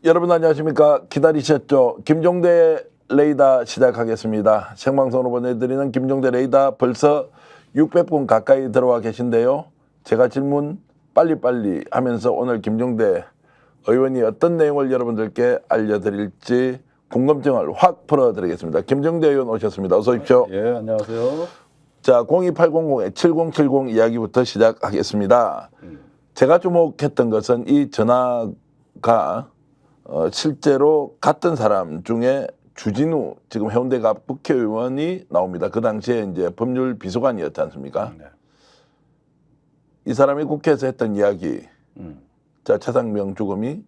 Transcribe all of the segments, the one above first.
여러분 안녕하십니까? 기다리셨죠? 김종대 레이더 시작하겠습니다. 생방송으로 보내드리는 김종대 레이더 벌써 600분 가까이 들어와 계신데요. 제가 질문 빨리빨리 하면서 오늘 김종대 의원이 어떤 내용을 여러분들께 알려드릴지 궁금증을 확 풀어드리겠습니다. 김종대 의원 오셨습니다. 어서 오십시오. 예, 안녕하세요. 자, 02800-7070 이야기부터 시작하겠습니다. 제가 주목했던 것은 이 전화가 실제로 같은 사람 중에 주진우 지금 해운대갑 국회의원이 나옵니다. 그 당시에 이제 법률 비서관이었지 않습니까? 네. 이 사람이 국회에서 했던 이야기, 자 최상병 죽음이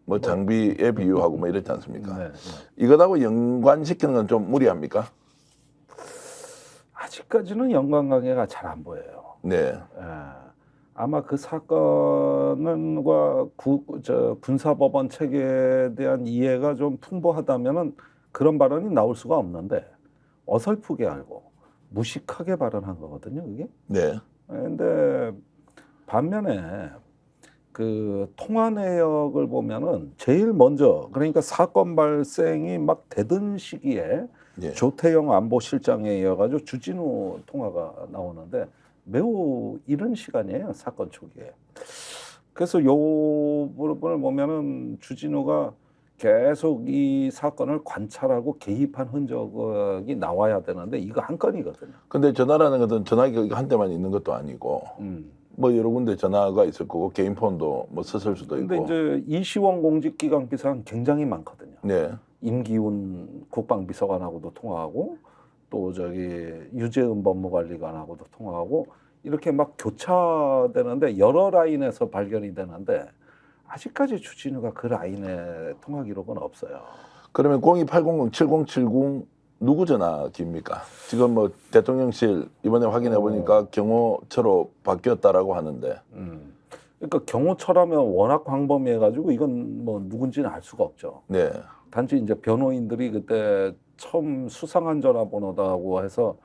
뭐 장비에 비유하고 뭐 이랬지 않습니까? 네, 네. 이것하고 연관시키는 건 좀 무리합니까? 아직까지는 연관관계가 잘 안 보여요. 네, 예. 아마 그 사건과 군사법원 체계에 대한 이해가 좀 풍부하다면은 그런 발언이 나올 수가 없는데 어설프게 알고 무식하게 발언한 거거든요, 그게. 네, 근데 반면에 그 통화 내역을 보면은 제일 먼저 그러니까 사건 발생이 막 되던 시기에 예. 조태영 안보실장에 이어가지고 주진우 통화가 나오는데 매우 이른 시간이에요, 사건 초기에. 그래서 요 부분을 보면은 주진우가 계속 이 사건을 관찰하고 개입한 흔적이 나와야 되는데 이거 한 건이거든요. 근데 전화라는 것은 전화기가 한 대만 있는 것도 아니고 뭐 여러 군데 전화가 있을 거고 개인 폰도 뭐 썼을 수도 있고. 근데 이제 이시원 공직기강 비서관 굉장히 많거든요. 네, 임기훈 국방비서관하고도 통화하고 또 저기 유재은 법무관리관하고도 통화하고 이렇게 막 교차되는데 여러 라인에서 발견이 되는데 아직까지 주진우가 그 라인에 통화 기록은 없어요. 그러면 02800-7070 누구 전화기입니까? 지금 뭐 대통령실 이번에 확인해 보니까 경호처로 바뀌었다라고 하는데. 그러니까 경호처라면 워낙 광범위해가지고 이건 뭐 누군지는 알 수가 없죠. 네, 단지 이제 변호인들이 그때 처음 수상한 전화번호다고 해서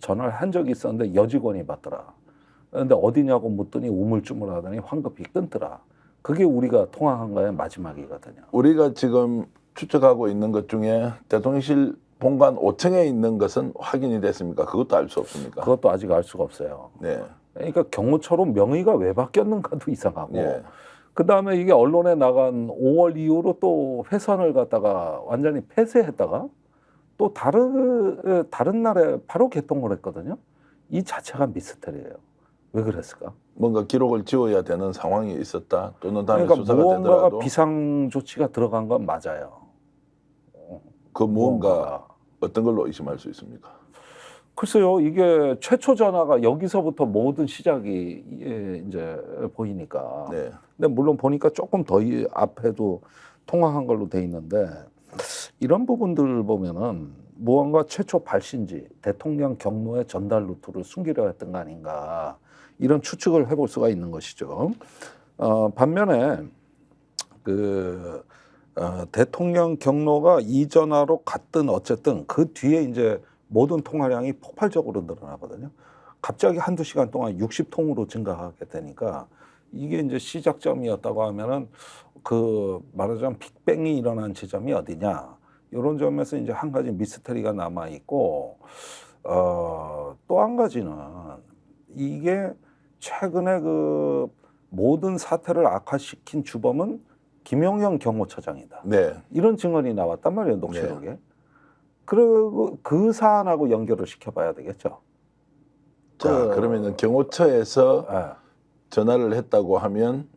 전화를 한 적이 있었는데 여직원이 받더라. 그런데 어디냐고 묻더니 우물쭈물하더니 황급히 끊더라. 그게 우리가 통화한 거의 마지막이거든요. 우리가 지금 추측하고 있는 것 중에 대통령실 본관 5층에 있는 것은 확인이 됐습니까? 그것도 알 수 없습니까? 그것도 아직 알 수가 없어요. 네, 그러니까 경호처로 명의가 왜 바뀌었는가도 이상하고 예. 그다음에 이게 언론에 나간 5월 이후로 또 회선을 갖다가 완전히 폐쇄했다가 또 다른 날에 바로 개통을 했거든요. 이 자체가 미스터리예요. 왜 그랬을까? 뭔가 기록을 지워야 되는 상황이 있었다. 또는 다음에 그러니까 수사가 무언가가 되더라도 비상 조치가 들어간 건 맞아요. 그 무언가 어떤 걸로 의심할 수 있습니까? 글쎄요, 이게 최초 전화가 여기서부터 모든 시작이 이제 보이니까. 네, 근데 물론 보니까 조금 더 앞에도 통화한 걸로 돼 있는데 이런 부분들을 보면은 무언가 최초 발신지 대통령 경로의 전달 루트를 숨기려 했던 거 아닌가 이런 추측을 해볼 수가 있는 것이죠. 반면에 대통령 경로가 이 전화로 갔든 어쨌든 그 뒤에 이제 모든 통화량이 폭발적으로 늘어나거든요. 갑자기 한두 시간 동안 60통으로 증가하게 되니까 이게 이제 시작점이었다고 하면은 그 말하자면 빅뱅이 일어난 지점이 어디냐 이런 점에서 이제 한 가지 미스터리가 남아 있고 또 한 가지는 이게 최근에 그 모든 사태를 악화시킨 주범은 김용현 경호처장이다. 네, 이런 증언이 나왔단 말이에요, 녹취록에. 그리고 그 사안하고 연결을 시켜봐야 되겠죠. 자, 그러면은 경호처에서 전화를 했다고 하면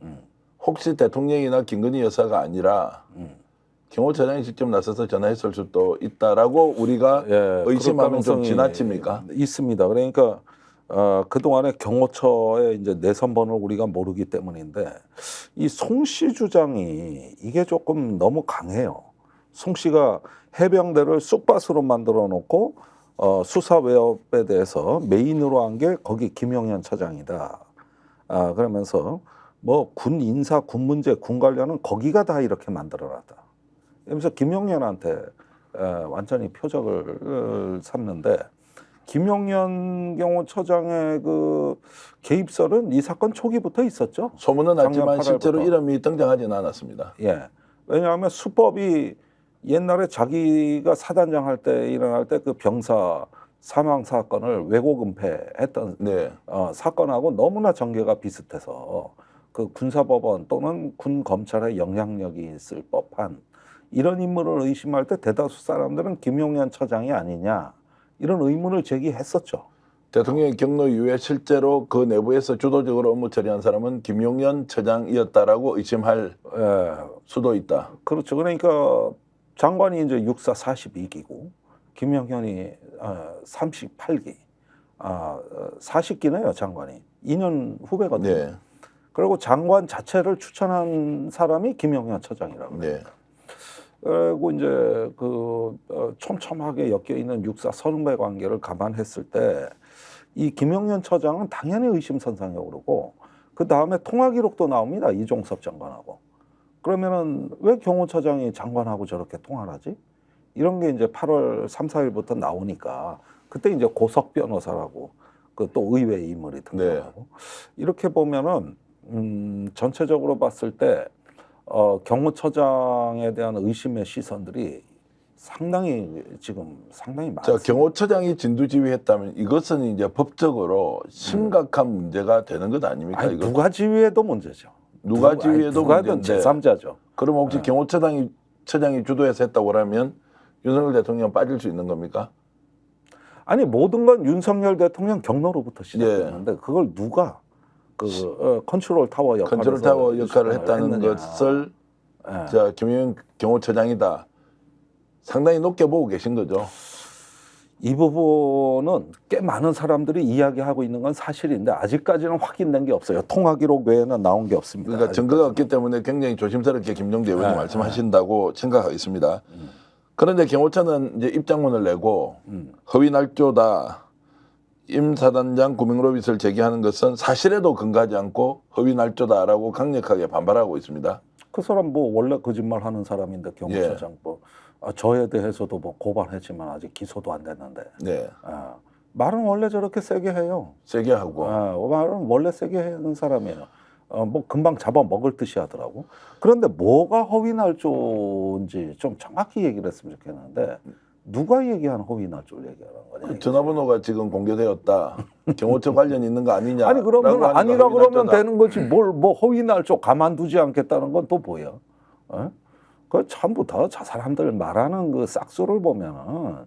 혹시 대통령이나 김건희 여사가 아니라 경호처장이 직접 나서서 전화했을 수도 있다라고 우리가 의심하면 좀 지나칩니까? 있습니다. 그러니까 그동안에 경호처의 이제 내선 번호를 우리가 모르기 때문인데 이 송 씨 주장이 이게 조금 너무 강해요. 송 씨가 해병대를 쑥밭으로 만들어 놓고 수사 외압에 대해서 메인으로 한 게 거기 김용현 차장이다. 그러면서 뭐 군 인사, 군 문제, 군 관련은 거기가 다 이렇게 만들어놨다. 그러면서 김용현한테 완전히 표적을 삼는데 김용현 경호처장의 그 개입설은 이 사건 초기부터 있었죠. 소문은 작년 났지만 실제로 8월부터. 이름이 등장하지는 않았습니다. 예. 왜냐하면 수법이 옛날에 자기가 사단장 할 때 일어날 때 그 병사 사망 사건을 왜곡 은폐했던 네, 사건하고 너무나 전개가 비슷해서 그 군사법원 또는 군 검찰의 영향력이 있을 법한 이런 인물을 의심할 때 대다수 사람들은 김용현 처장이 아니냐 이런 의문을 제기했었죠. 대통령의 경로 이후에 실제로 그 내부에서 주도적으로 업무 처리한 사람은 김용현 처장이었다라고 의심할 예, 수도 있다. 그렇죠. 그러니까 장관이 이제 육사 42기고 김용현이 38기, 40기네요 장관이 2년 후배거든요. 네, 그리고 장관 자체를 추천한 사람이 김용현 처장이라고. 네, 그리고 이제 그 촘촘하게 엮여 있는 육사 선후배 관계를 감안했을 때 이 김용현 처장은 당연히 의심선상에 오르고 그 다음에 통화 기록도 나옵니다. 이종섭 장관하고. 그러면은 왜 경호처장이 장관하고 저렇게 통화를 하지? 이런 게 이제 8월 3, 4일부터 나오니까 그때 이제 고석 변호사라고 그 또 의외의 인물이 등장하고 이렇게 보면은 전체적으로 봤을 때 경호처장에 대한 의심의 시선들이 상당히 자, 많습니다. 경호처장이 진두지휘했다면 이것은 이제 법적으로 심각한 문제가 되는 것 아닙니까? 아니, 이거 누가 지휘해도 문제죠. 누가 지휘해도 누가 하든 문제인데. 제3자죠. 그럼 혹시 경호처장이 주도해서 했다고 하면 윤석열 대통령 빠질 수 있는 겁니까? 아니 모든 건 윤석열 대통령 경로로부터 시작했는데 그걸 누가 컨트롤 타워 컨트롤 타워 역할을 했다는 했느냐. 것을 예. 자, 김용현 경호처장이다. 상당히 높게 보고 계신 거죠. 이 부분은 꽤 많은 사람들이 이야기하고 있는 건 사실인데 아직까지는 확인된 게 없어요. 통화 기록 외에는 나온 게 없습니다. 그러니까 증거가 없기 때문에 굉장히 조심스럽게 김종대 의원님 말씀하신다고 생각하겠습니다. 그런데 경호처는 이제 입장문을 내고 허위 날조다. 임 사단장 구명로빗을 제기하는 것은 사실에도 근거하지 않고 허위 날조다라고 강력하게 반발하고 있습니다. 그 사람 뭐 원래 거짓말하는 사람인데 경호처장 뭐 저에 대해서도 뭐 고발했지만 아직 기소도 안 됐는데 네, 말은 원래 저렇게 세게 해요. 세게 하고. 말은 원래 세게 하는 사람이에요. 뭐 금방 잡아 먹을 듯이 하더라고. 그런데 뭐가 허위 날조인지 좀 정확히 얘기를 했으면 좋겠는데 누가 얘기한 허위 날조를 얘기하는 거냐? 전화번호가 지금 공개되었다. 경호처 관련 있는 거 아니냐? 아니 그러면 아니라 그러면 되는 거지. 뭘 뭐 허위 날조 가만두지 않겠다는 건 또 뭐야? 그 전부 다 저 사람들 말하는 그 싹수를 보면은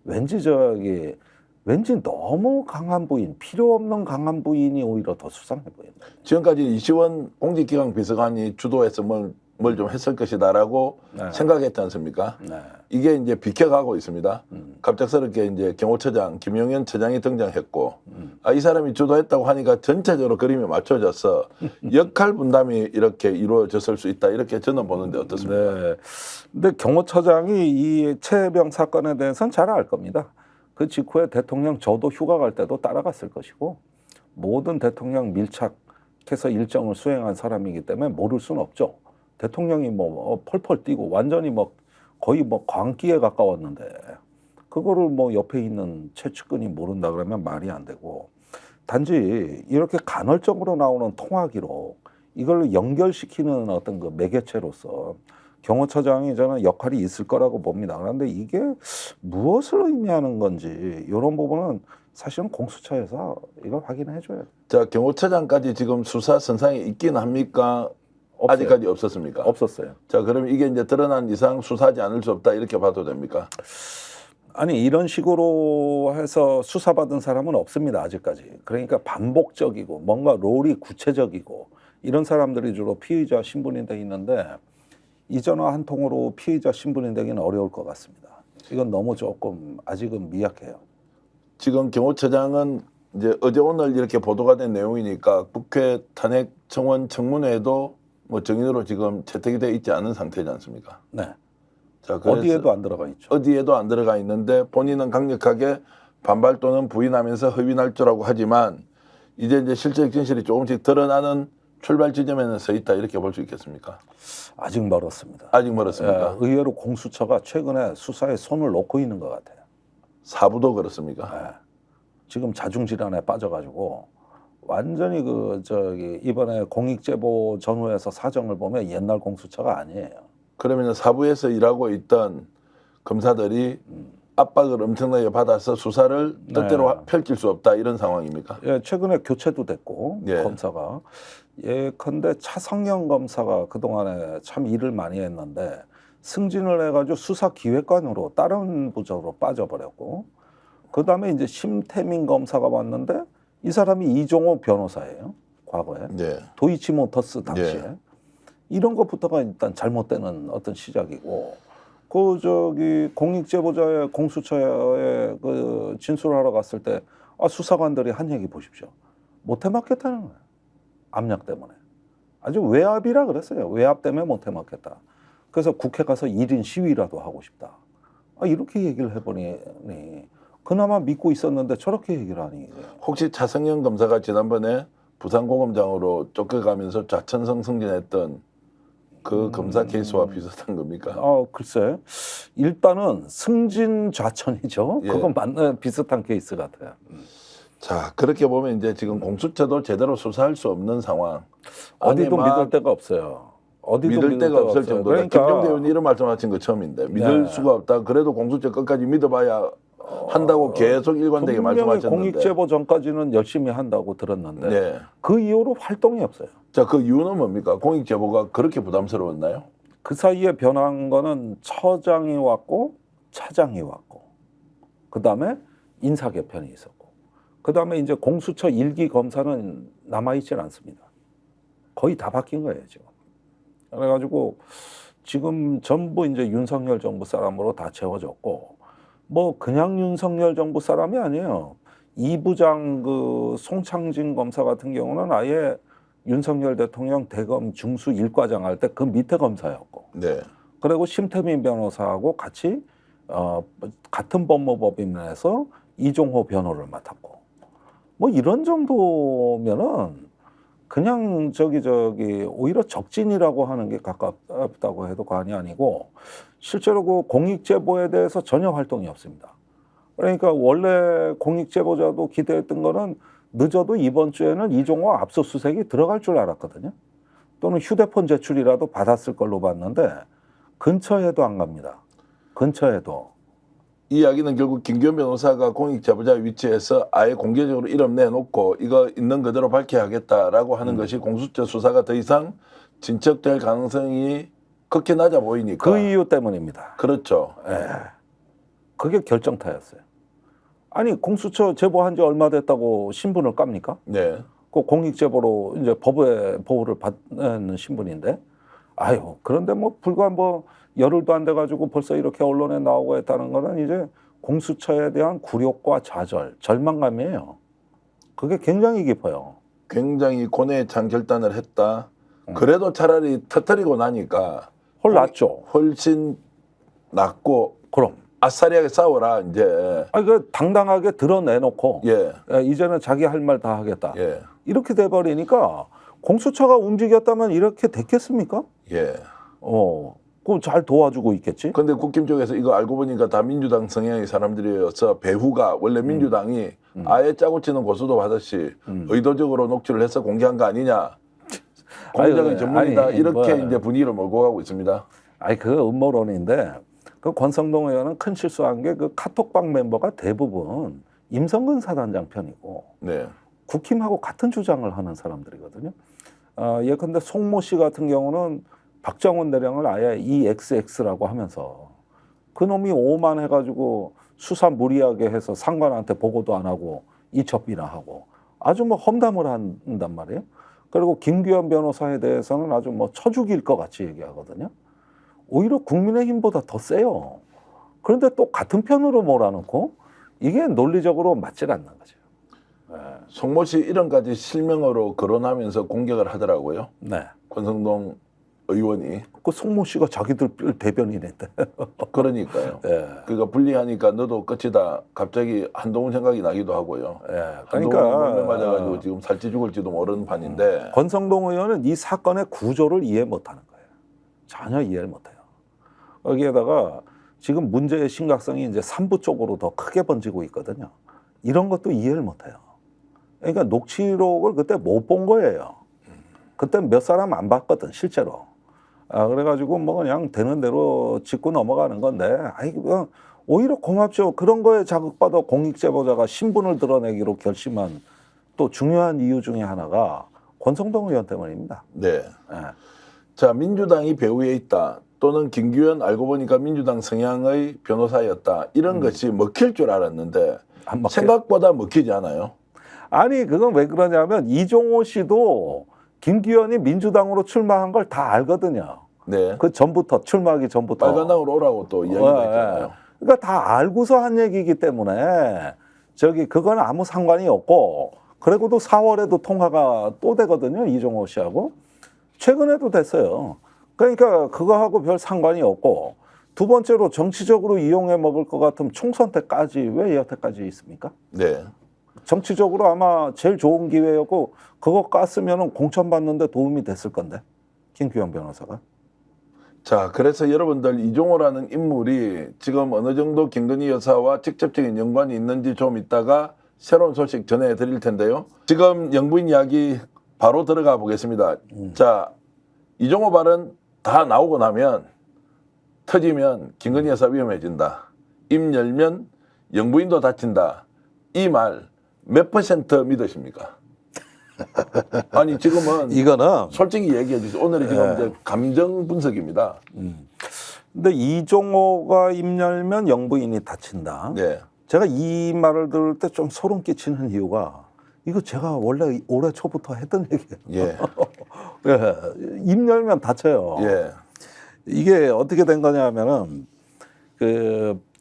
왠지 너무 강한 부인, 필요 없는 강한 부인이 오히려 더 수상해 보인다. 지금까지 이시원 공직기강 비서관이 주도해서 뭘 좀 했을 것이다라고 생각했지 않습니까? 네. 이게 이제 비켜가고 있습니다. 갑작스럽게 이제 경호처장 김용현 처장이 등장했고, 이 사람이 주도했다고 하니까 전체적으로 그림이 맞춰져서 역할 분담이 이렇게 이루어졌을 수 있다. 이렇게 저는 보는데 어떻습니까? 네. 근데 경호처장이 이 최혜병 사건에 대해서는 잘 알 겁니다. 그 직후에 대통령 저도 휴가 갈 때도 따라갔을 것이고 모든 대통령 밀착해서 일정을 수행한 사람이기 때문에 모를 수는 없죠. 대통령이 뭐 펄펄 뛰고 완전히 뭐 거의 뭐 광기에 가까웠는데 그거를 뭐 옆에 있는 최측근이 모른다 그러면 말이 안 되고 단지 이렇게 간헐적으로 나오는 통화 기록 이걸 연결시키는 어떤 그 매개체로서 경호처장이 저는 역할이 있을 거라고 봅니다. 그런데 이게 무엇을 의미하는 건지 이런 부분은 사실은 공수처에서 이걸 확인해 줘야 돼요. 자, 경호처장까지 지금 수사 선상에 있긴 합니까? 없어요. 아직까지 없었습니까? 없었어요. 자, 그럼 이게 이제 드러난 이상 수사하지 않을 수 없다 이렇게 봐도 됩니까? 아니 이런 식으로 해서 수사받은 사람은 없습니다. 아직까지. 그러니까 반복적이고 뭔가 롤이 구체적이고 이런 사람들이 주로 피의자 신분이 돼 있는데 이 전화 한 통으로 피의자 신분이 되기는 어려울 것 같습니다. 이건 너무 조금 아직은 미약해요. 지금 경호처장은 이제 어제 오늘 이렇게 보도가 된 내용이니까 국회 탄핵 청원 청문회에도 뭐 정인으로 지금 채택이 돼 있지 않은 상태지 않습니까? 네. 자, 그래서 어디에도 안 들어가 있죠. 어디에도 안 들어가 있는데 본인은 강력하게 반발 또는 부인하면서 허위 날조라고 하지만 이제 실적 진실이 조금씩 드러나는 출발 지점에는 서 있다 이렇게 볼 수 있겠습니까? 아직 멀었습니다. 아직 멀었습니까? 의외로 공수처가 최근에 수사에 손을 놓고 있는 것 같아요. 사부도 그렇습니까? 지금 자중질환에 빠져가지고 완전히 이번에 공익제보 전후에서 사정을 보면 옛날 공수처가 아니에요. 그러면 사부에서 일하고 있던 검사들이 압박을 엄청나게 받아서 수사를 뜻대로 네. 펼칠 수 없다 이런 상황입니까? 예, 최근에 교체도 됐고 예. 검사가 예컨대 차성영 검사가 그동안에 참 일을 많이 했는데 승진을 해가지고 수사기획관으로 다른 부서로 빠져버렸고 그다음에 이제 심태민 검사가 왔는데 이 사람이 이종호 변호사예요. 과거에 네. 도이치모터스 당시에 예. 이런 것부터가 일단 잘못되는 어떤 시작이고 공익제보자의 공수처에 그 진술하러 갔을 때 수사관들이 한 얘기 보십시오. 못해 맞겠다는 거예요. 압력 때문에. 아주 외압이라 그랬어요. 외압 때문에 못해 맞겠다. 그래서 국회 가서 1인 시위라도 하고 싶다. 이렇게 얘기를 해보니 그나마 믿고 있었는데 저렇게 얘기를 하니. 혹시 차성현 검사가 지난번에 부산고검장으로 쫓겨가면서 좌천성 승진했던 그 검사 케이스와 비슷한 겁니까? 글쎄. 일단은 승진 좌천이죠. 예. 그건 맞는 비슷한 케이스 같아요. 자, 그렇게 보면 이제 지금 공수처도 제대로 수사할 수 없는 상황. 어디도 아니, 막 믿을 데가 없어요. 어디도 믿을 데가 없을 없어요. 정도다. 김종대 의원이 이런 말씀하신 거 처음인데 믿을 네. 수가 없다. 그래도 공수처 끝까지 믿어봐야 한다고 계속 일관되게 분명히 말씀하셨는데. 공익제보 전까지는 열심히 한다고 들었는데 네. 그 이후로 활동이 없어요. 자, 그 이유는 뭡니까? 공익제보가 그렇게 부담스러웠나요? 그 사이에 변한 거는 처장이 왔고 차장이 왔고 그다음에 인사 개편이 있었고 그다음에 이제 공수처 1기 검사는 남아있질 않습니다. 거의 다 바뀐 거예요 지금. 그래가지고 지금 전부 이제 윤석열 정부 사람으로 다 채워졌고 뭐 그냥 윤석열 정부 사람이 아니에요. 2부장 그 송창진 검사 같은 경우는 아예 윤석열 대통령 대검 중수 1과장 할 때 그 밑에 검사였고 네. 그리고 심태민 변호사하고 같이 같은 법무법인에서 이종호 변호를 맡았고 뭐 이런 정도면은 그냥 오히려 적진이라고 하는 게 가깝다고 해도 과언이 아니고 실제로 그 공익제보에 대해서 전혀 활동이 없습니다. 그러니까 원래 공익제보자도 기대했던 거는 늦어도 이번 주에는 이종호 압수수색이 들어갈 줄 알았거든요. 또는 휴대폰 제출이라도 받았을 걸로 봤는데 근처에도 안 갑니다. 근처에도. 이 이야기는 결국 김기현 변호사가 공익제보자 위치에서 아예 공개적으로 이름 내놓고 이거 있는 그대로 밝혀야겠다라고 하는 것이 공수처 수사가 더 이상 진척될 가능성이 극히 낮아 보이니까. 그 이유 때문입니다. 그렇죠. 예. 그게 결정타였어요. 아니 공수처 제보한 지 얼마 됐다고 신분을 깝니까? 네. 그 공익제보로 이제 법의 보호를 받는 신분인데, 그런데 뭐 불과 뭐 열흘도 안 돼가지고 벌써 이렇게 언론에 나오고 했다는 거는 이제 공수처에 대한 굴욕과 좌절, 절망감이에요. 그게 굉장히 깊어요. 굉장히 고뇌에 찬 결단을 했다. 그래도 차라리 터뜨리고 나니까 낫죠. 훨씬 낫고 그럼. 아싸리하게 싸워라 이제. 그 당당하게 드러내놓고 예. 이제는 자기 할 말 다 하겠다. 예. 이렇게 돼버리니까 공수처가 움직였다면 이렇게 됐겠습니까? 예. 그럼 잘 도와주고 있겠지. 근데 국힘 쪽에서 이거 알고 보니까 다 민주당 성향의 사람들이어서 배후가 원래 민주당이 아예 짜고 치는 고소도 하듯이 의도적으로 녹취를 해서 공개한 거 아니냐. 공정의 전문이다. 이렇게 이제 분위기를 몰고 가고 있습니다. 그 음모론인데 그 권성동 의원은 큰 실수한 게 그 카톡방 멤버가 대부분 임성근 사단장 편이고 네. 국힘하고 같은 주장을 하는 사람들이거든요. 예컨대 송모 씨 같은 경우는 박정훈 대령을 아예 EXX라고 하면서 그놈이 오만해가지고 수사 무리하게 해서 상관한테 보고도 안 하고 이첩 비난하고 아주 뭐 험담을 한단 말이에요. 그리고 김규현 변호사에 대해서는 아주 뭐 쳐죽일 것 같이 얘기하거든요. 오히려 국민의힘보다 더 세요. 그런데 또 같은 편으로 몰아놓고 이게 논리적으로 맞질 않는 거죠. 송모 씨 이름까지 실명으로 거론하면서 공격을 하더라고요. 네. 권성동 의원이. 그 송모 씨가 자기들 대변인인데. 그러니까요. 예. 그러니까 불리하니까 너도 끝이다. 갑자기 한동훈 생각이 나기도 하고요. 그러니까 한동훈 맞아가지고 지금 살찌 죽을지도 모르는 판인데. 권성동 의원은 이 사건의 구조를 이해 못하는 거예요. 전혀 이해를 못해요. 여기에다가 지금 문제의 심각성이 이제 3부 쪽으로 더 크게 번지고 있거든요. 이런 것도 이해를 못해요. 그러니까 녹취록을 그때 못 본 거예요. 그때 몇 사람 안 봤거든 실제로. 그래가지고 뭐 그냥 되는 대로 짚고 넘어가는 건데, 오히려 고맙죠. 그런 거에 자극받아 공익제보자가 신분을 드러내기로 결심한 또 중요한 이유 중에 하나가 권성동 의원 때문입니다. 네. 예. 자, 민주당이 배후에 있다. 또는 김규현 알고 보니까 민주당 성향의 변호사였다. 이런 것이 먹힐 줄 알았는데 안 먹혀요. 생각보다 먹히지 않아요. 아니 그건 왜 그러냐면 이종호 씨도 김기현이 민주당으로 출마한 걸 다 알거든요. 네. 그 전부터 출마하기 전부터. 빨간당으로 오라고 또 이야기가 있잖아요. 그러니까 다 알고서 한 얘기이기 때문에 그건 아무 상관이 없고, 그리고도 4월에도 통화가 또 되거든요. 이종호 씨하고. 최근에도 됐어요. 그러니까 그거하고 별 상관이 없고, 두 번째로 정치적으로 이용해 먹을 것 같으면 총선 때까지 왜 여태까지 있습니까? 네. 정치적으로 아마 제일 좋은 기회였고, 그거 깠으면 공천 받는데 도움이 됐을 건데, 김규현 변호사가. 자, 그래서 여러분들 이종호라는 인물이 지금 어느 정도 김건희 여사와 직접적인 연관이 있는지 좀 이따가 새로운 소식 전해드릴 텐데요. 지금 영부인 이야기 바로 들어가 보겠습니다. 자, 이종호 발언 다 나오고 나면 터지면 김건희 여사 위험해진다. 입 열면 영부인도 다친다. 이 말 몇 % 믿으십니까? 아니 지금은 이거는 솔직히 얘기해 주세요. 오늘은 지금 이제 감정 분석입니다. 근데 이종호가 입 열면 영부인이 다친다. 네. 제가 이 말을 들을 때 좀 소름 끼치는 이유가, 이거 제가 원래 올해 초부터 했던 얘기예요. 예. 예, 입 열면 다쳐요. 예. 이게 어떻게 된 거냐면은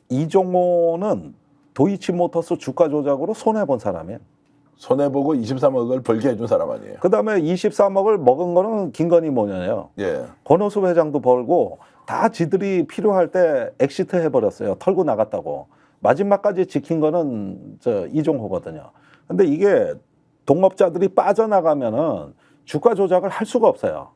이종호는 도이치모터스 주가 조작으로 손해 본 사람이에요. 손해보고 23억을 벌게 해준 사람 아니에요. 그다음에 23억을 먹은 거는 김건희 모녀예요. 예. 권오수 회장도 벌고 다 지들이 필요할 때 엑시트 해버렸어요. 털고 나갔다고. 마지막까지 지킨 거는 이종호거든요. 근데 이게 동업자들이 빠져나가면은 주가 조작을 할 수가 없어요.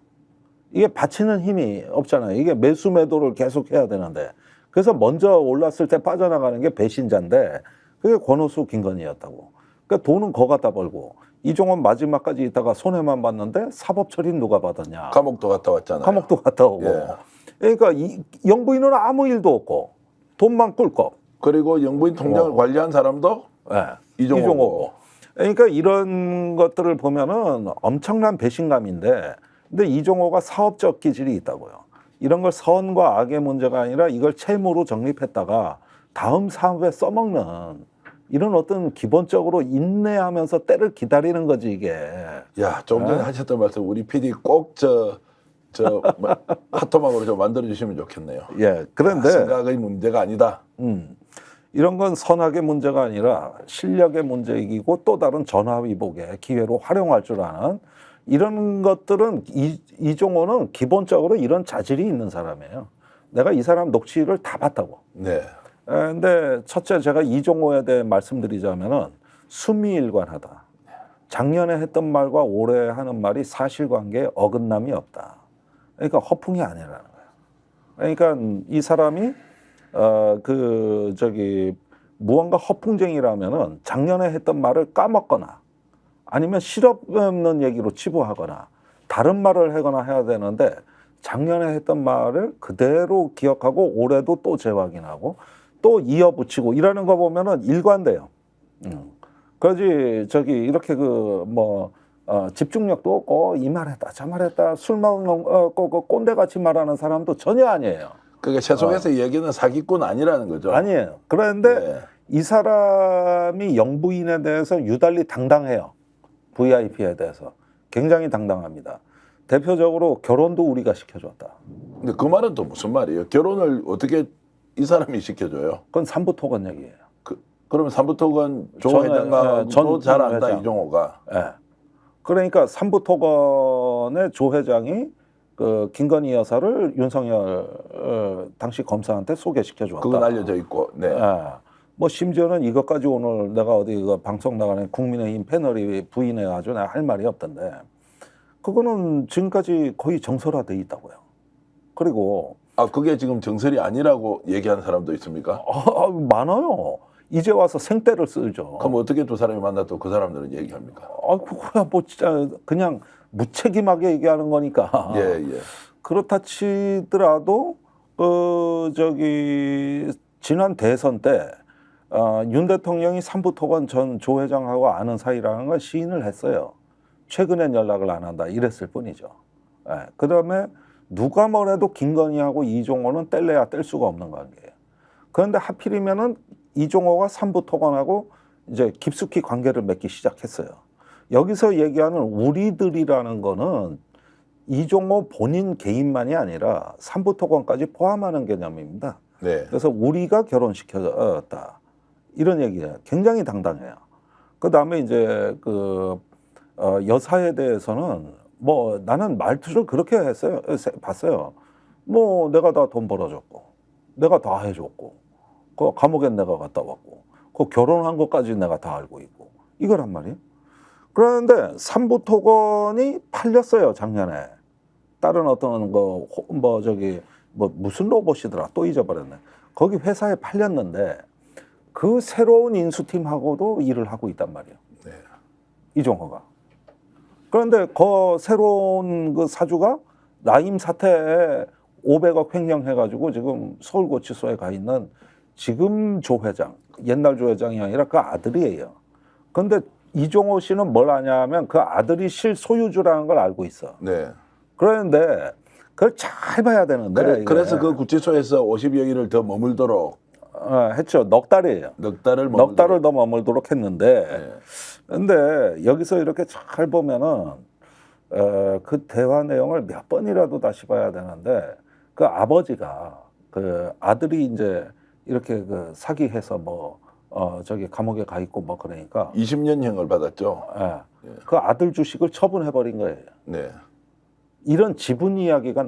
이게 받치는 힘이 없잖아요. 이게 매수 매도를 계속 해야 되는데. 그래서 먼저 올랐을 때 빠져나가는 게 배신자인데, 그게 권오수 김건희였다고. 그러니까 돈은 거 갖다 벌고, 이종원 마지막까지 있다가 손해만 봤는데 사법 처리 누가 받았냐. 감옥도 갔다 왔잖아요. 감옥도 갔다 오고. 예. 그러니까 영부인은 아무 일도 없고 돈만 꿀꺽. 그리고 영부인 통장을 관리한 사람도 예. 이종호고. 그러니까 이런 것들을 보면은 엄청난 배신감인데, 근데 이종호가 사업적 기질이 있다고요. 이런 걸 선과 악의 문제가 아니라 이걸 채무로 적립했다가 다음 사업에 써먹는, 이런 어떤 기본적으로 인내하면서 때를 기다리는 거지 이게. 야, 조금 전에 하셨던 말씀 우리 PD 꼭 핫토막으로 좀 만들어 주시면 좋겠네요. 예. 그런데 생각의 문제가 아니다. 이런 건 선악의 문제가 아니라 실력의 문제이고 또 다른 전화위복의 기회로 활용할 줄 아는, 이런 것들은 이종호는 기본적으로 이런 자질이 있는 사람이에요. 내가 이 사람 녹취를 다 봤다고. 네. 근데 첫째, 제가 이종호에 대해 말씀드리자면은 수미일관하다. 작년에 했던 말과 올해 하는 말이 사실관계에 어긋남이 없다. 그러니까 허풍이 아니라는 거예요. 그러니까 이 사람이 무언가 허풍쟁이라면은 작년에 했던 말을 까먹거나 아니면 실업 없는 얘기로 치부하거나 다른 말을 하거나 해야 되는데, 작년에 했던 말을 그대로 기억하고 올해도 또 재확인하고 또 이어붙이고 이러는 거 보면은 일관돼요. 그러지 이렇게 집중력도 없고 이 말했다 저 말했다 술 먹고 그 꼰대같이 말하는 사람도 전혀 아니에요. 그게 세속에서 얘기는 사기꾼 아니라는 거죠. 아니에요. 그런데 네. 이 사람이 영부인에 대해서 유달리 당당해요. VIP에 대해서 굉장히 당당합니다. 대표적으로 결혼도 우리가 시켜줬다. 근데 그 말은 또 무슨 말이에요? 결혼을 어떻게 이 사람이 시켜줘요? 그건 삼부토건 얘기예요. 그러면 삼부토건 조 회장과도 잘 안다, 회장. 이종호가. 예. 그러니까 삼부토건의 조 회장이 김건희 여사를 윤석열 당시 검사한테 소개시켜줬다. 그건 알려져 있고. 네. 뭐 심지어는 이것까지 오늘 내가 어디 방송 나가는 국민의힘 패널이 부인해가지고 내가 할 말이 없던데, 그거는 지금까지 거의 정설화돼 있다고요. 그리고 그게 지금 정설이 아니라고 얘기하는 사람도 있습니까? 많아요. 이제 와서 생떼를 쓰죠. 그럼 어떻게 두 사람이 만나도 그 사람들은 얘기합니까? 그거야 뭐 진짜 그냥 무책임하게 얘기하는 거니까. 예, 예. 그렇다 치더라도 지난 대선 때 윤 대통령이 삼부토건 전 조 회장하고 아는 사이라는 걸 시인을 했어요. 최근엔 연락을 안 한다 이랬을 뿐이죠. 예. 그다음에 누가 뭐래도 김건희하고 이종호는 뗄래야 뗄 수가 없는 관계예요. 그런데 하필이면은 이종호가 삼부토건하고 이제 깊숙이 관계를 맺기 시작했어요. 여기서 얘기하는 우리들이라는 거는 이종호 본인 개인만이 아니라 삼부토건까지 포함하는 개념입니다. 네. 그래서 우리가 결혼시켰다 이런 얘기예요. 굉장히 당당해요. 그 다음에 이제 여사에 대해서는 뭐 나는 말투를 그렇게 봤어요. 뭐 내가 다 돈 벌어줬고, 내가 다 해줬고, 그 감옥엔 내가 갔다 왔고, 그 결혼한 것까지 내가 다 알고 있고 이거란 말이에요. 그런데 삼부토건이 팔렸어요 작년에. 다른 어떤 무슨 로봇이더라 또 잊어버렸네. 거기 회사에 팔렸는데 그 새로운 인수팀하고도 일을 하고 있단 말이에요. 네. 이종호가. 그런데 그 새로운 그 사주가 라임 사태에 500억 횡령해가지고 지금 서울고치소에 가 있는 지금 조 회장, 옛날 조 회장이 아니라 그 아들이에요. 그런데 이종호 씨는 뭘 아냐면 그 아들이 실소유주라는 걸 알고 있어. 네. 그런데 그걸 잘 봐야 되는데. 그래서 그 구치소에서 50여일을 더 머물도록 했죠. 넉 달이에요. 넉 달을 넉 달을 더 머물도록 했는데. 네. 근데 여기서 이렇게 잘 보면은 그 대화 내용을 몇 번이라도 다시 봐야 되는데 그 아버지가 그 아들이 이제 이렇게 그 사기해서 감옥에 가 있고 뭐 그러니까 20년형을 받았죠. 그 아들 주식을 처분해 버린 거예요. 네. 이런 지분 이야기가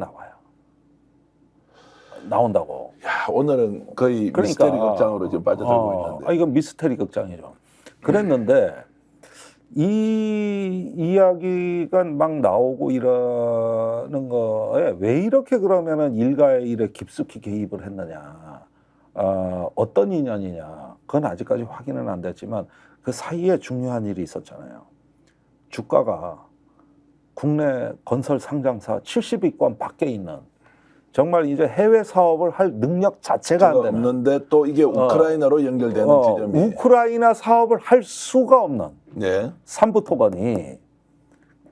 나온다고. 야, 오늘은 거의 미스테리 극장으로 지금 빠져들고 있는데. 이건 미스테리 극장이죠. 그랬는데 이 이야기가 막 나오고 이러는 거에 왜 이렇게 그러면은 일가의 일에 깊숙이 개입을 했느냐, 어떤 인연이냐, 그건 아직까지 확인은 안 됐지만 그 사이에 중요한 일이 있었잖아요. 주가가 국내 건설 상장사 70위권 밖에 있는 정말 이제 해외 사업을 할 능력 자체가 안 되는. 없는데 또 이게 우크라이나로 연결되는 지점이. 우크라이나 사업을 할 수가 없는. 네. 삼부토건이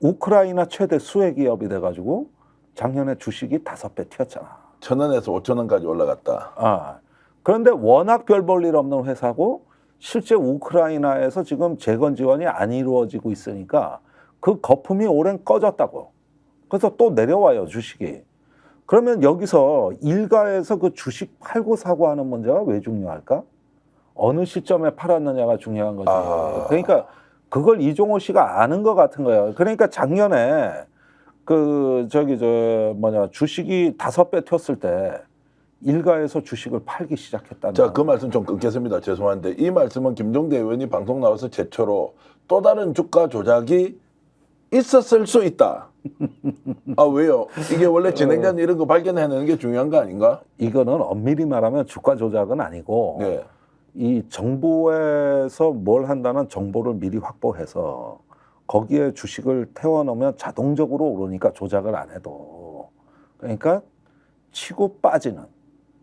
우크라이나 최대 수혜 기업이 돼가지고 작년에 주식이 5배 튀었잖아. 1,000원에서 5,000원까지 올라갔다. 그런데 워낙 별 볼 일 없는 회사고 실제 우크라이나에서 지금 재건 지원이 안 이루어지고 있으니까 그 거품이 오랜 꺼졌다고. 그래서 또 내려와요 주식이. 그러면 여기서 일가에서 그 주식 팔고 사고 하는 문제가 왜 중요할까? 어느 시점에 팔았느냐가 중요한 거지. 그러니까 그걸 이종호 씨가 아는 것 같은 거예요. 그러니까 작년에 주식이 5배 튀었을 때 일가에서 주식을 팔기 시작했다는. 자, 그 말씀 좀 끊겠습니다. 죄송한데 이 말씀은 김종대 의원이 방송 나와서 최초로 또 다른 주가 조작이 있었을 수 있다. 왜요? 이게 원래 진행자는 이런 거 발견해내는 게 중요한 거 아닌가? 이거는 엄밀히 말하면 주가 조작은 아니고 네. 이 정부에서 뭘 한다는 정보를 미리 확보해서 거기에 주식을 태워놓으면 자동적으로 오르니까 조작을 안 해도. 그러니까 치고 빠지는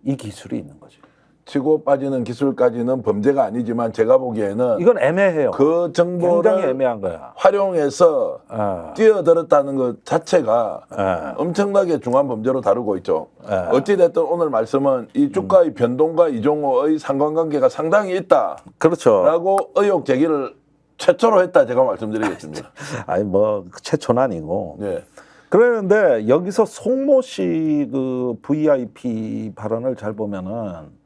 이 기술이 있는 거지. 치고 빠지는 기술까지는 범죄가 아니지만 제가 보기에는 이건 애매해요. 그 정보를 굉장히 애매한 거야. 활용해서 뛰어들었다는 것 자체가 엄청나게 중한 범죄로 다루고 있죠. 어찌됐든 오늘 말씀은 이 주가의 변동과 이종호의 상관관계가 상당히 있다. 그렇죠. 라고 의혹 제기를 최초로 했다 제가 말씀드리겠습니다. 아니 뭐 최초는 아니고. 네. 그랬는데 여기서 송모 씨 그 VIP 발언을 잘 보면은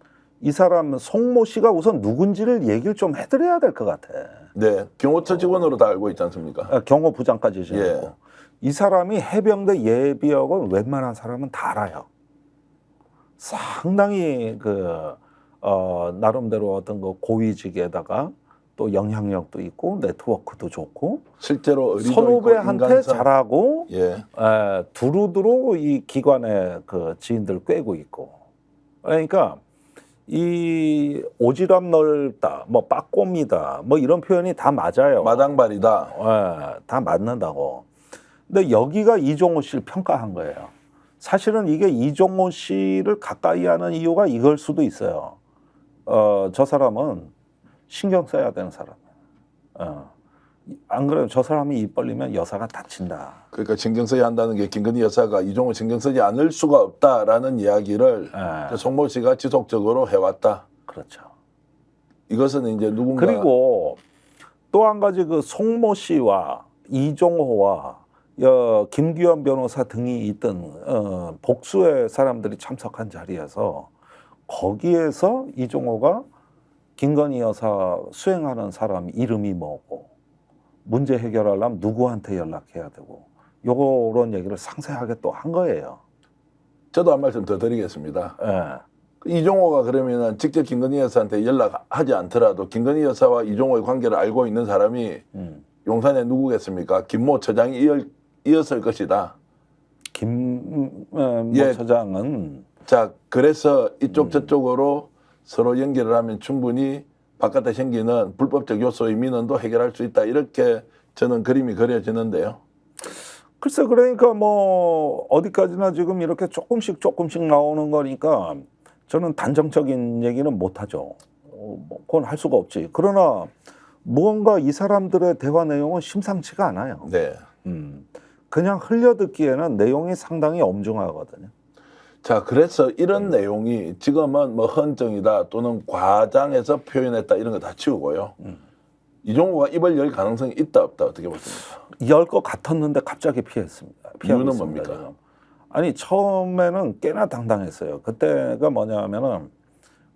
이 사람 송모 씨가 우선 누군지를 얘기를 좀 해드려야 될 것 같아. 네, 경호처 직원으로 다 알고 있지 않습니까? 경호 부장까지 지냈고. 예. 이 사람이 해병대 예비역은 웬만한 사람은 다 알아요. 상당히 나름대로 어떤 그 고위직에다가 또 영향력도 있고 네트워크도 좋고 실제로 의리도 선후배한테 있고 인간성. 잘하고 예. 두루두루 이 기관의 그 지인들 꿰고 있고. 그러니까 이 오지랖 넓다, 뭐 빠꼼이다, 뭐 이런 표현이 다 맞아요. 마당발이다. 다 맞는다고. 근데 여기가 이종호 씨를 평가한 거예요. 사실은 이게 이종호 씨를 가까이 하는 이유가 이걸 수도 있어요. 저 사람은 신경 써야 되는 사람이에요. 안 그러면 저 사람이 입 벌리면 여사가 다친다. 그러니까 신경 써야 한다는 게 김건희 여사가 이종호 신경 쓰지 않을 수가 없다라는 이야기를 송모 씨가 지속적으로 해왔다. 그렇죠. 이것은 이제 누군가 그리고 또 한 가지 그 송모 씨와 이종호와 김규현 변호사 등이 있던 복수의 사람들이 참석한 자리에서 거기에서 이종호가 김건희 여사 수행하는 사람 이름이 뭐고 문제 해결하려면 누구한테 연락해야 되고 요런 얘기를 상세하게 또 한 거예요. 저도 한 말씀 더 드리겠습니다. 예. 이종호가 그러면은 직접 김건희 여사한테 연락하지 않더라도 김건희 여사와 이종호의 관계를 알고 있는 사람이 용산에 누구겠습니까? 김모 처장이 이었을 것이다. 김모 예. 처장은 자, 그래서 이쪽 저쪽으로 서로 연결을 하면 충분히 바깥에 생기는 불법적 요소의 민원도 해결할 수 있다. 이렇게 저는 그림이 그려지는데요. 글쎄 그러니까 뭐 어디까지나 지금 이렇게 조금씩 나오는 거니까 저는 단정적인 얘기는 못하죠. 뭐 그건 할 수가 없지. 그러나 무언가 이 사람들의 대화 내용은 심상치가 않아요. 네. 그냥 흘려듣기에는 내용이 상당히 엄중하거든요. 자, 그래서 이런 내용이 지금은 뭐 헌정이다 또는 과장해서 표현했다 이런 거 다 치우고요. 이종호가 입을 열 가능성이 있다 없다 어떻게 보십니까? 열 것 같았는데 갑자기 피했습니다. 피하고 이유는 있습니다, 뭡니까? 지금. 아니 처음에는 꽤나 당당했어요. 그때가 뭐냐면은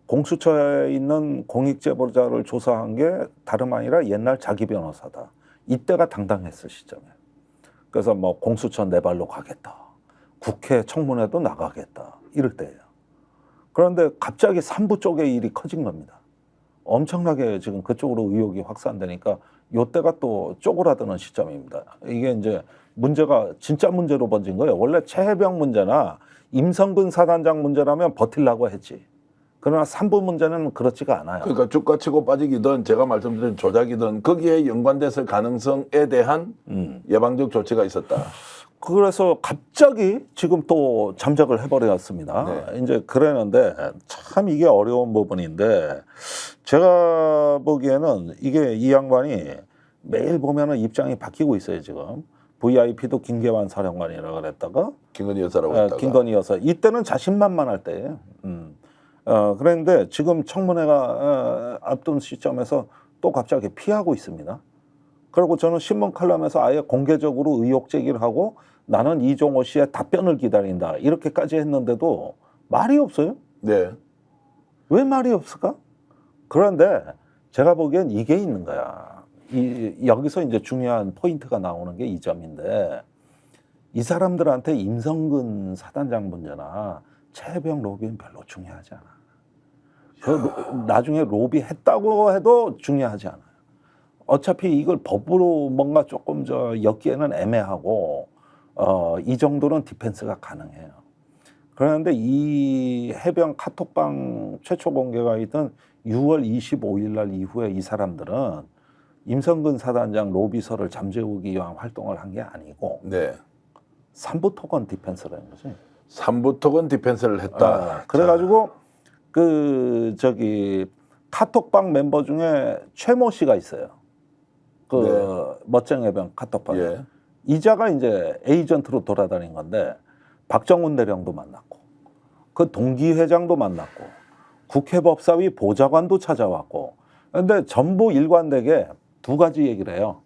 공수처에 있는 공익제보자를 조사한 게 다름 아니라 옛날 자기 변호사다. 이때가 당당했을 시점이에요. 그래서 뭐 공수처 내 발로 가겠다. 국회 청문회도 나가겠다. 이럴 때예요. 그런데 갑자기 산부 쪽의 일이 커진 겁니다. 엄청나게 지금 그쪽으로 의혹이 확산되니까 요때가 또 쪼그라드는 시점입니다. 이게 이제 문제가 진짜 문제로 번진 거예요. 원래 최혜병 문제나 임성근 사단장 문제라면 버틸라고 했지. 그러나 산부 문제는 그렇지가 않아요. 그러니까 주가 치고 빠지기든 제가 말씀드린 조작이든 거기에 연관됐을 가능성에 대한 예방적 조치가 있었다. 그래서 갑자기 지금 또 잠적을 해버렸습니다. 네. 이제 그랬는데 참 이게 어려운 부분인데 제가 보기에는 이게 이 양반이 매일 보면은 입장이 바뀌고 있어요 지금. VIP도 김계환 사령관이라 그랬다가 김건희 여사라고 했다가. 김건희 여사 이때는 자신만만할 때예요. 그런데 지금 청문회가 앞둔 시점에서 또 갑자기 피하고 있습니다. 그리고 저는 신문 칼럼에서 아예 공개적으로 의혹 제기를 하고 나는 이종호 씨의 답변을 기다린다 이렇게까지 했는데도 말이 없어요. 네. 왜 말이 없을까? 그런데 제가 보기엔 이게 있는 거야. 여기서 이제 중요한 포인트가 나오는 게 이 점인데 이 사람들한테 임성근 사단장 문제나 최혜병 로비는 별로 중요하지 않아. 나중에 로비했다고 해도 중요하지 않아요. 어차피 이걸 법으로 뭔가 조금 엮기에는 애매하고 이 정도는 디펜스가 가능해요. 그런데 이 해병 카톡방 최초 공개가 있던 6월 25일 날 이후에 이 사람들은 임성근 사단장 로비서를 잠재우기 위한 활동을 한 게 아니고 네. 삼부토건 디펜스라는 거지. 삼부토건 디펜스를 했다. 그래가지고 카톡방 멤버 중에 최모 씨가 있어요. 멋쟁 해병 카톡방에. 예. 이자가 이제 에이전트로 돌아다닌 건데 박정훈 대령도 만났고 그 동기 회장도 만났고 국회 법사위 보좌관도 찾아왔고 근데 전부 일관되게 두 가지 얘기를 해요.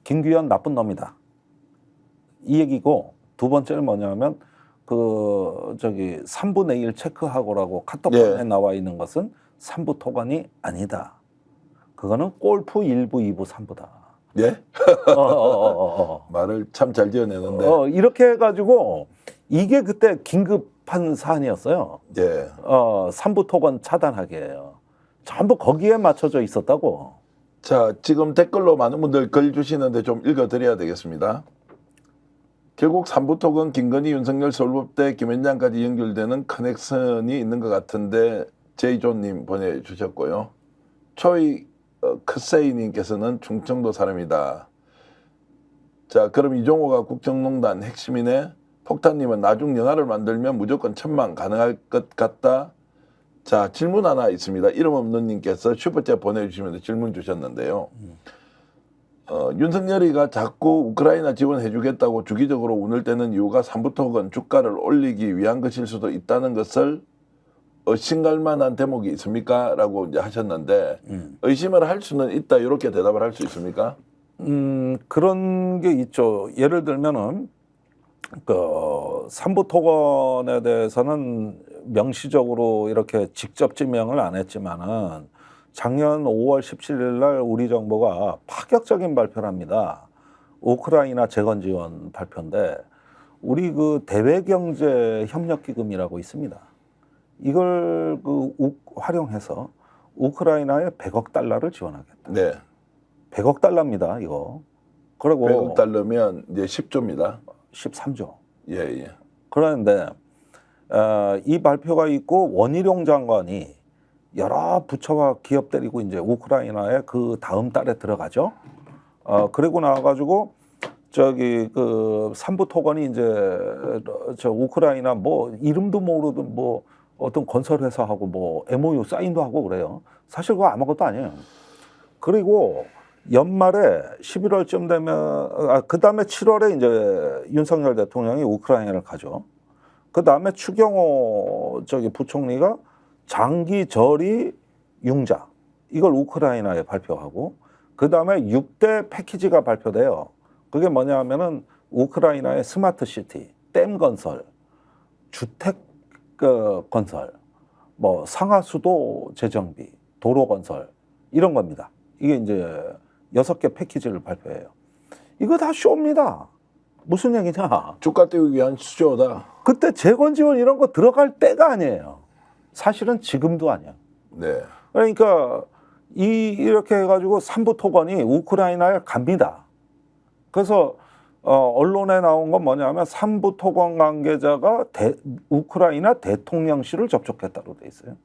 김규현 나쁜 놈이다. 이 얘기고 두 번째는 뭐냐면 삼부 내일 체크하고라고 카톡방에 예. 나와 있는 것은 삼부 토건이 아니다. 그거는 골프 1부, 2부, 3부다. 예? 말을 참 잘 지어내는데. 이렇게 해가지고 이게 그때 긴급한 사안이었어요. 예. 삼부 토건 차단하게요. 전부 거기에 맞춰져 있었다고. 자, 지금 댓글로 많은 분들 글 주시는데 좀 읽어드려야 되겠습니다. 결국 삼부토건 김건희 윤석열 서울법대 김현장까지 연결되는 커넥션이 있는 것 같은데 제이존님 보내주셨고요. 초이 크세이님께서는 충청도 사람이다. 자, 그럼 이종호가 국정농단 핵심이네. 폭탄님은 나중 영화를 만들면 무조건 1000만 가능할 것 같다. 자, 질문 하나 있습니다. 이름 없는 님께서 슈퍼챗 보내주시면서 질문 주셨는데요. 윤석열이가 자꾸 우크라이나 지원해주겠다고 주기적으로 운을 떼는 이유가 삼부토건 주가를 올리기 위한 것일 수도 있다는 것을 의심할 만한 대목이 있습니까? 라고 이제 하셨는데 의심을 할 수는 있다 이렇게 대답을 할 수 있습니까? 그런 게 있죠. 예를 들면은 그 삼부토건에 대해서는 명시적으로 이렇게 직접 지명을 안 했지만은 작년 5월 17일 날 우리 정부가 파격적인 발표를 합니다. 우크라이나 재건 지원 발표인데 우리 그 대외경제협력기금이라고 있습니다. 이걸 활용해서 우크라이나에 100억 달러를 지원하겠다. 네. 100억 달러입니다, 이거. 그리고 100억 달러면 이제 10조입니다. 13조. 예, 예. 그런데 이 발표가 있고 원희룡 장관이 여러 부처와 기업들이고 이제 우크라이나에 그 다음 달에 들어가죠. 그리고 나와가지고 저기 그 삼부토건이 이제 저 우크라이나 뭐 이름도 모르던 뭐 어떤 건설회사하고 뭐 MOU 사인도 하고 그래요. 사실 그거 아무것도 아니에요. 그리고 연말에 11월쯤 되면 그 다음에 7월에 이제 윤석열 대통령이 우크라이나를 가죠. 그 다음에 추경호 저기 부총리가 장기 저리 융자 이걸 우크라이나에 발표하고 그 다음에 6대 패키지가 발표돼요. 그게 뭐냐면은 우크라이나의 스마트 시티, 댐 건설, 주택 건설, 뭐 상하수도 재정비, 도로 건설 이런 겁니다. 이게 이제 6개 패키지를 발표해요. 이거 다 쇼입니다. 무슨 얘기냐? 주가 띄우기 위한 수조다. 그때 재건 지원 이런 거 들어갈 때가 아니에요. 사실은 지금도 아니야. 네. 그러니까 이렇게 해가지고 삼부토건이 우크라이나에 갑니다. 그래서 언론에 나온 건 뭐냐면 삼부토건 관계자가 우크라이나 대통령실을 접촉했다고 돼 있어요.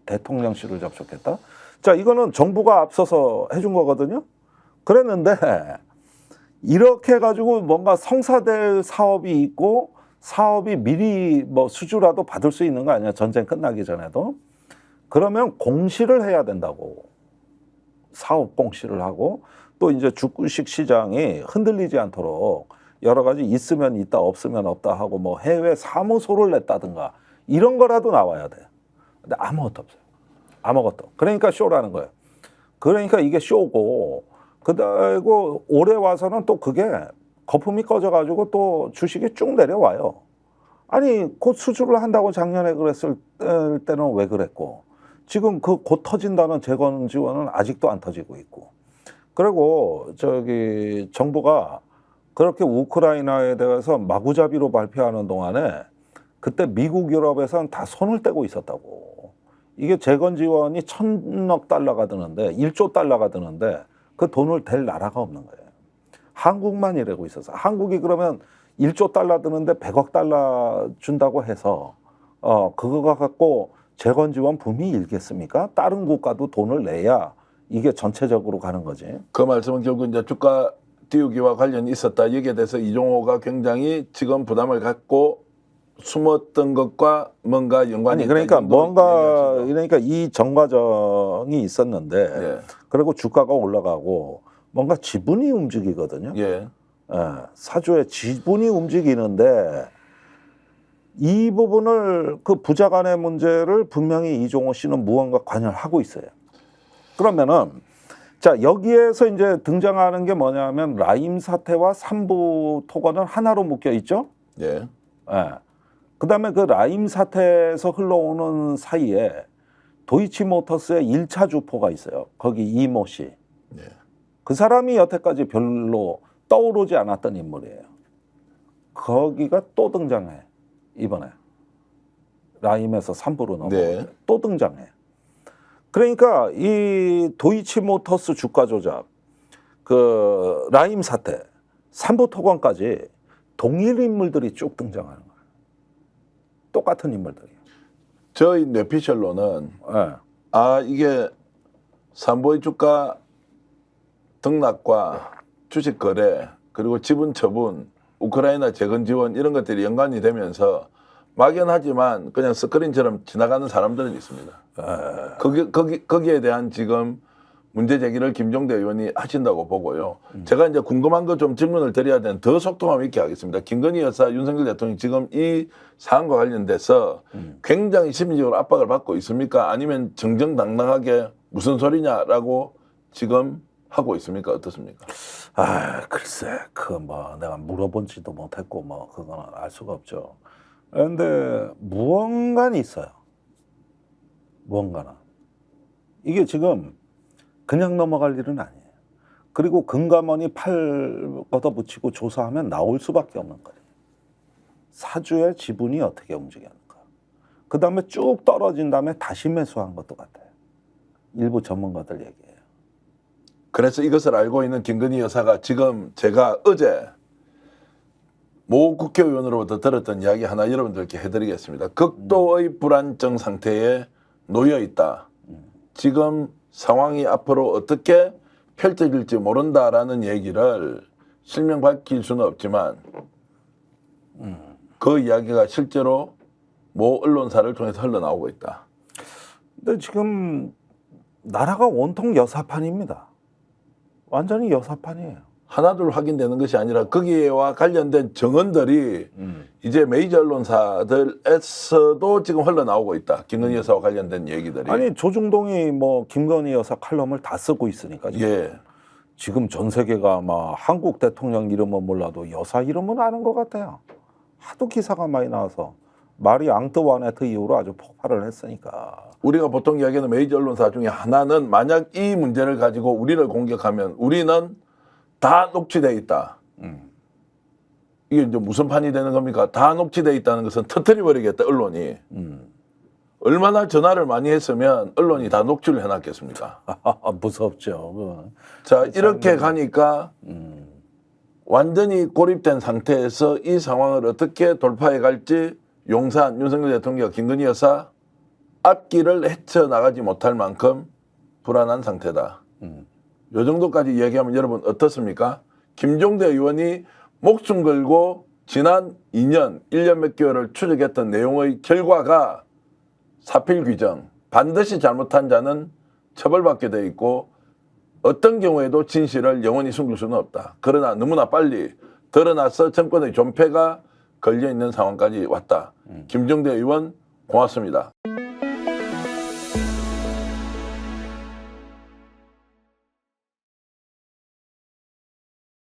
대통령실을 접촉했다. 자, 이거는 정부가 앞서서 해준 거거든요. 그랬는데 이렇게 해가지고 뭔가 성사될 사업이 있고 사업이 미리 뭐 수주라도 받을 수 있는 거 아니야? 전쟁 끝나기 전에도. 그러면 공시를 해야 된다고. 사업 공시를 하고 또 이제 주식 시장이 흔들리지 않도록 여러 가지 있으면 있다 없으면 없다 하고 뭐 해외 사무소를 냈다든가 이런 거라도 나와야 돼. 근데 아무것도 없어요. 아무것도. 그러니까 쇼라는 거예요. 그러니까 이게 쇼고 그리고 올해 와서는 또 그게 거품이 꺼져가지고 또 주식이 쭉 내려와요. 아니 곧 수주를 한다고 작년에 그랬을 때는 왜 그랬고 지금 그 곧 터진다는 재건 지원은 아직도 안 터지고 있고 그리고 저기 정부가 그렇게 우크라이나에 대해서 마구잡이로 발표하는 동안에 그때 미국 유럽에서는 다 손을 떼고 있었다고. 이게 재건 지원이 1000억 달러가 드는데 1조 달러가 드는데 그 돈을 댈 나라가 없는 거예요. 한국만 이러고 있었어. 한국이 그러면 1조 달러 드는데 100억 달러 준다고 해서 그거 갖고 재건 지원 붐이 일겠습니까? 다른 국가도 돈을 내야 이게 전체적으로 가는 거지. 그 말씀은 결국 이제 주가 띄우기와 관련이 있었다. 여기에 대해서 이종호가 굉장히 지금 부담을 갖고 숨었던 것과 뭔가 연관이 아니 그러니까 있다, 뭔가 그러니까 이 정과정이 있었는데 예. 그리고 주가가 올라가고 뭔가 지분이 움직이거든요. 예. 사주의 지분이 움직이는데 이 부분을 그 부자 간의 문제를 분명히 이종호 씨는 무언가 관여를 하고 있어요. 그러면은 자 여기에서 이제 등장하는 게 뭐냐면 라임 사태와 삼부토건은 하나로 묶여 있죠. 예. 그다음에 그 라임 사태에서 흘러오는 사이에 도이치모터스의 1차 주포가 있어요. 거기 이모 씨. 예. 그 사람이 여태까지 별로 떠오르지 않았던 인물이에요. 거기가 또 등장해. 이번에. 라임에서 3부로 넘어오고 네. 또 등장해. 그러니까 이 도이치모터스 주가 조작, 그 라임 사태, 삼부토건까지 동일 인물들이 쭉 등장하는 거예요. 똑같은 인물들이. 저희 뇌피셜로는 예. 이게 삼보의 주가 등락과 주식 거래 그리고 지분 처분, 우크라이나 재건 지원 이런 것들이 연관이 되면서 막연하지만 그냥 스크린처럼 지나가는 사람들은 있습니다. 거기에 대한 지금 문제 제기를 김종대 의원이 하신다고 보고요. 제가 이제 궁금한 거 좀 질문을 드려야 되는 더 속도감 있게 하겠습니다. 김건희 여사, 윤석열 대통령이 지금 이 사안과 관련돼서 굉장히 심리적으로 압박을 받고 있습니까? 아니면 정정당당하게 무슨 소리냐라고 지금 하고 있습니까? 어떻습니까? 글쎄, 내가 물어본지도 못했고 그거는 알 수가 없죠. 그런데 무언가는 있어요. 무언가는. 이게 지금 그냥 넘어갈 일은 아니에요. 그리고 금감원이 팔 걷어붙이고 조사하면 나올 수밖에 없는 거예요. 사주의 지분이 어떻게 움직였는가. 그 다음에 쭉 떨어진 다음에 다시 매수한 것도 같아요. 일부 전문가들 얘기예요. 그래서 이것을 알고 있는 김건희 여사가 지금 제가 어제 모 국회의원으로부터 들었던 이야기 하나 여러분들께 해드리겠습니다. 극도의 불안정 상태에 놓여 있다. 지금 상황이 앞으로 어떻게 펼쳐질지 모른다라는 얘기를 실명 밝힐 수는 없지만 그 이야기가 실제로 모 언론사를 통해서 흘러나오고 있다. 근데 지금 나라가 온통 여사판입니다. 완전히 여사판이에요. 하나둘 확인되는 것이 아니라 거기에와 관련된 정언들이 이제 메이저 언론사들에서도 지금 흘러나오고 있다. 김건희 여사와 관련된 얘기들이. 아니 조중동이 김건희 여사 칼럼을 다 쓰고 있으니까 지금. 예. 지금 전 세계가 한국 대통령 이름은 몰라도 여사 이름은 아는 것 같아요. 하도 기사가 많이 나와서 마리 앙뚜와네트 이후로 아주 폭발을 했으니까. 우리가 보통 이야기하는 메이저 언론사 중에 하나는 만약 이 문제를 가지고 우리를 공격하면 우리는 다 녹취돼 있다. 이게 이제 무슨 판이 되는 겁니까? 다 녹취돼 있다는 것은 터뜨려버리겠다, 언론이. 얼마나 전화를 많이 했으면 언론이 다 녹취를 해놨겠습니까? 무섭죠. 자, 이렇게 가니까 완전히 고립된 상태에서 이 상황을 어떻게 돌파해 갈지 용산 윤석열 대통령과 김건희 여사 앞길을 헤쳐나가지 못할 만큼 불안한 상태다. 요 정도까지 이야기하면 여러분 어떻습니까? 김종대 의원이 목숨 걸고 지난 2년, 1년 몇 개월을 추적했던 내용의 결과가 사필 규정, 반드시 잘못한 자는 처벌받게 돼 있고 어떤 경우에도 진실을 영원히 숨길 수는 없다. 그러나 너무나 빨리 드러나서 정권의 존폐가 걸려있는 상황까지 왔다. 김종대 의원 고맙습니다.